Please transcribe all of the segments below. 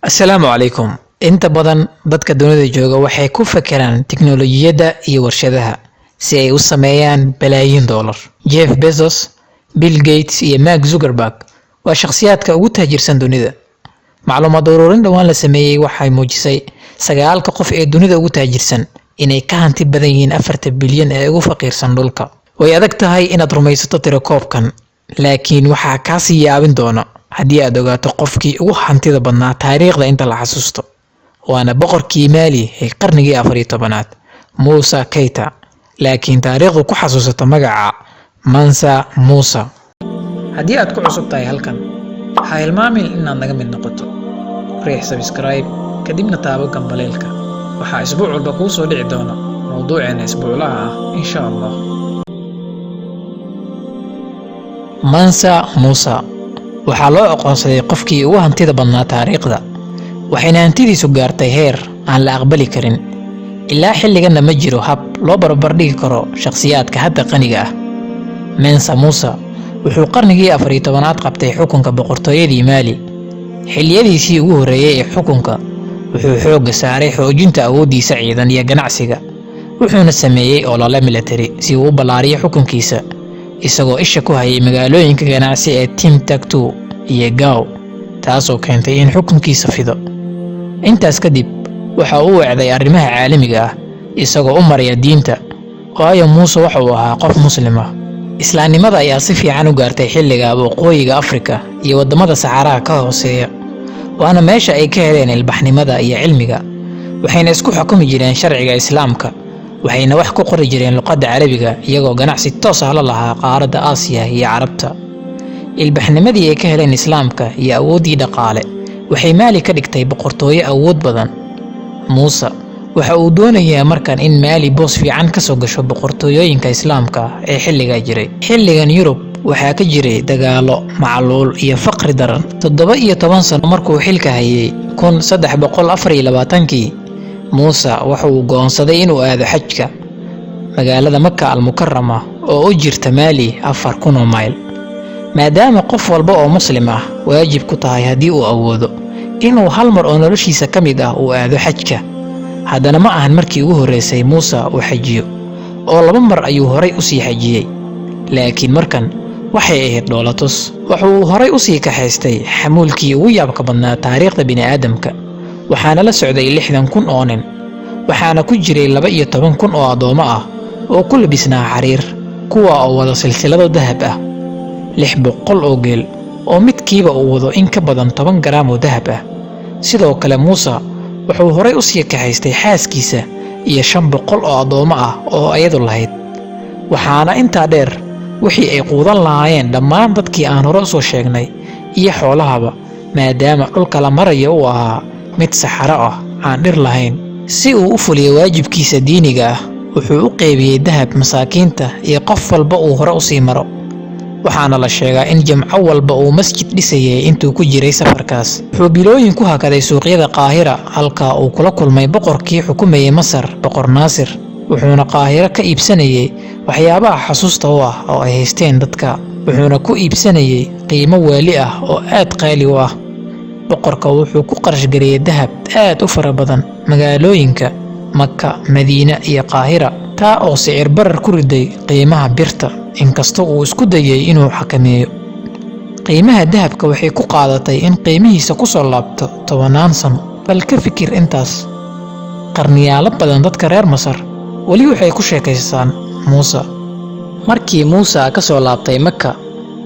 Assalaamu calaykum. Inta badan dadka dunida jooga waxay ku fekeraan tiknoolajiyadda iyo warshadaha si ay u sameeyaan balaayiin dollar. Jeff Bezos, Bill Gates iyo Mark Zuckerberg waa shakhsiyaadka ugu taajirsan dunida. Macluumaad ururin dhawaan la sameeyay waxay muujisay 9 qof ee dunida ugu taajirsan inay ka hanti badan yihiin 4 bilyan ee ugu faqiirsan dhulka. Way adag tahay inaad rumaysato tirakoobkan, laakiin waxaa ka sii yaabin doona haddii aad ogaato qofkii ugu hantida badnaa taariikhda inta la xasuusto. Waana boqorkii Mali ee qarnigii 14aad, Musa Keita, laakiin taariikhdu ku xasuusato magaca Mansa Musa. Haddii aad ku cusub tahay halkan, ha hilmaamin inaad naga mid noqoto. Riix subscribe kadibna taabo gambaleelka. Waxaa isbuuc walba kuu soo dhici doona mowduuceena isbuuclaha ah insha Allah. Mansa Musa waxaa loo aqoonsaday qofkii ugu hantida badnaa taariikhda, waxayna hantidiisu gaartay heer aan la aqbali karin. Ilaa xilligan ma jiro hab loo barbardhigi karo shakhsiyaadka hadda qaniga ah. Mansa Musa wuxuu qarnigii 14aad qabtay xukunka boqortooyadii Mali. Xilliyadiisii ugu horeeyay ee xukunka wuxuu xoogga saaray xoojinta awooddiisa ciidan iyo ganacsiga, wuxuuna sameeyay olole military si uu u ballaariyo xukunkiisa, isagoo isha ku hayay magaalooyinka ganacsi ee Timbuktu iyo Gao, taasoo keentay in xukunkiisa fido. Intaas kadib waxa uu wacday arrimaha caalamiga ah isagoo u maraya diinta, waayo Muuse waxa uu ahaa qof muslim ah. Islaamnimada ayaa si fiican u gaartay xilliga waqooyiga Afrika iyo wadamada Saxaraha ka hooseeya, waana meesha ay ka heleen ilbaxnimada iyo cilmiga. Waxayna isku xukumi jireen sharciga Islaamka, waxayna wax ku qori jireen luqadda Carabiga iyagoo ganacsi toos ah la lahaa qaaradda Aasiya iyo Carabta. Ilbaxnimadii ay ka heleen Islaamka iyo awooddii dhaqaale waxay Mali ka dhigtay boqortooyo awood badan. Muuse waxa uu doonayaa markan in Mali boos fiican ka soo gasho boqortooyooyinka Islaamka ee xilliga jiray. Xilligan Yurub waxaa ka jiray dagaalo, macluul iyo faqri daran. 17 sano markuu xilka hayay 1324kii, Muuse waxa uu go'aansaday inuu aado xajka magaalada Makka al-Mukarrama oo u jirta Mali 4000 mayl. maadaama qof walba oo muslim ah waajib ku tahay haddii uu awoodo inuu hal mar oo noloshiisa ka mid ah uu aado xajka. haddana ma ahan markii ugu horeysay Muuse uu xajiyo, oo 2 mar ayuu horay u sii xajiyay, laakiin markan waxay ahayd dhoolatus. wuxuu horay u sii kaxaystay xamuulkii ugu yaabka badnaa taariikhda bini'aadamka, waxaana la socday 60,000 oo nin, waxaana ku jiray 12,000 oo addoomo ah oo ku labisnaa xariir, kuwa oo wada silsilado dahab ah, 600 oo geel oo midkiiba uu wado in ka badan 10 garaam oo dahab ah. sidoo kale Muuse wuxuu horay u sii kaxaystay xaaskiisa iyo 500 oo addoomo ah oo ayadu lahayd, waxaana intaa dheer wixii ay quudan lahaayeen dhammaan dadkii aan hore soo sheegnay iyo xoolahaba, maadaama dhulka la marayo uu ahaa mid saxaro ah aan dhir lahayn. si uu u fuliyo waajibkiisa diiniga ah, wuxuu u qaybiyay dahab masaakiinta iyo qof walba uu hore u sii maro, waxaana la sheegaa in jamco walba uu masjid dhisayay intuu ku jiray safarkaas. wuxuu bilooyin ku hakaday suuqyada Qaahira halka uu kula kulmay boqorkii xukumayay Masar, boqor Naasir, wuxuuna Qaahira ka iibsanayay waxyaabaha xasuusta u ah oo ay haysteen dadka, wuxuuna ku iibsanayay qiimo waali ah oo aad qaali u ah. boqorka wuxuu ku qarash gareeyay dahab aad u fara badan magaalooyinka Makka, Madiina iyo Qaahira, taa oo sicir barar ku riday qiimaha birta. inkastoo uu isku dayay inuu xakameeyo qiimaha dahabka, waxay ku qaadatay in qiimihiisa ku soo laabto 10 sano. bal ka fikir intaas. qarniyaalo badan dadka reer Masar wali waxay ku sheekaystaan Muuse. markii Muuse ka soo laabtay Makka,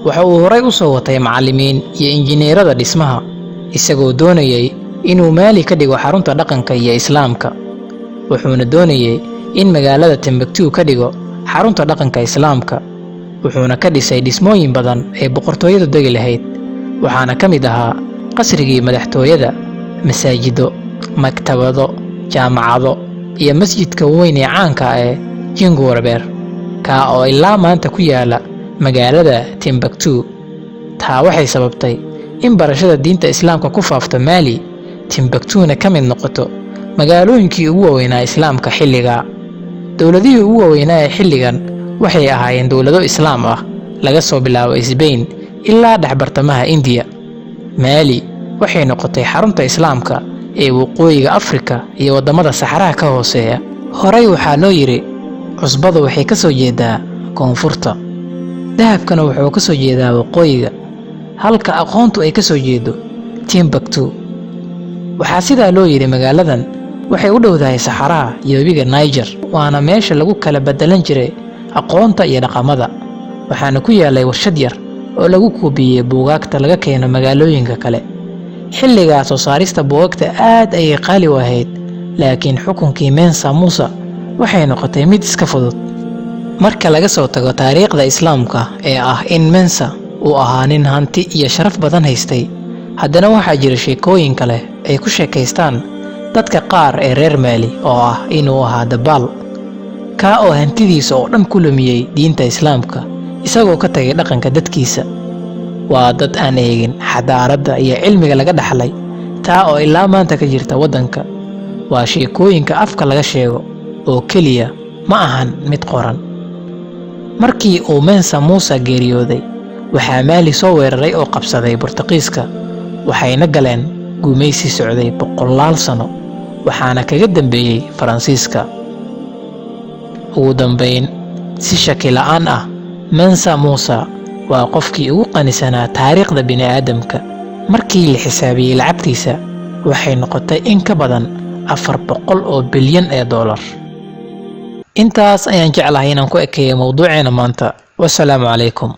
waxa uu horay u soo watay macallimiin iyo injineerada dhismaha, isagoo doonayay inuu Mali ka dhigo xarunta dhaqanka iyo Islaamka. wuxuuna doonayay in magaalada Timbuktu ka dhigo xarunta dhaqanka Islaamka, wuxuuna ka dhisay dhismooyin badan ee boqortooyadu degi lahayd, waxaana ka mid ahaa qasrigii madaxtooyada, masaajido, maktabado, jaamacado iyo masjidka weyn ee caanka ah ee Jinguwarbeer, kaa oo ilaa maanta ku yaala magaalada Timbuktu. taa waxay sababtay in barashada diinta Islaamka ku faafto Mali, Timbuktuna ka mid noqoto magaalooyinkii ugu waaweynaa Islaamka xilliga. dowladihii ugu waaweynaa ee xilligan waxay ahaayeen dowlado Islaam ah, laga soo bilaabo Isbayn ilaa dhaxbartamaha India. Mali waxay noqotay xarunta islaamka ee waqooyiga Afrika iyo wadamada saxaraha ka hooseeya. Horay waxaa loo yiri cusbadu waxay ka soo jeedaa koonfurta, dahabkana wuxuu ka soo jeedaa waqooyiga, halka aqoontu ay ka soo jeedo Timbuktu. waxaa sidaa loo yiri magaaladan waxay u dhowdahay saxaraha iyo webiga Niger, waana meesha lagu kala bedelan jiray aqoonta iyo dhaqamada. waxaana ku yaalay warshad yar oo lagu koobiyay buugaagta laga keeno magaalooyinka kale. xilligaas soo saarista buugaagta aad ayay qaali u ahayd, laakiin xukunkii Mensa Musa waxay noqotay mid iska fudud. marka laga soo tago taariikhda islaamka ee ah in Mensa uu ahaa nin hanti iyo sharaf badan haystay, haddana waxaa jira sheekooyin kale ay ku sheekaystaan dadka qaar ee reer Mali oo ah inuu ahaa dabaal ka oo hantidiisa oo dhan ku lumiyay diinta islaamka isagoo ka tagay dhaqanka dadkiisa. waa dad aan eegin xadaaradda iyo cilmiga laga dhaxlay taa oo ilaa maanta ka jirta waddanka. waa sheekooyinka afka laga sheego oo keliya, ma ahan mid qoran. markii uu Mensa Musa geeriyooday, waxaa Mali soo weeraray oo qabsaday Boortaqiiska, waxayna galeen gumaysi socday 100 sano, waxaana kaga dambeeyay Faransiiska. ugu dambeyn, si shaki la'aan ah, Mensa Musa waa qofkii ugu qanisanaa taariikhda bini'aadamka. markii la xisaabiyay lacagtiisa, waxay noqotay in ka badan 400 bilyan oo dollar. intaas ayaan jeclahay inaan ku ekeeyo mowduuceena maanta. wassalaamu calaykum.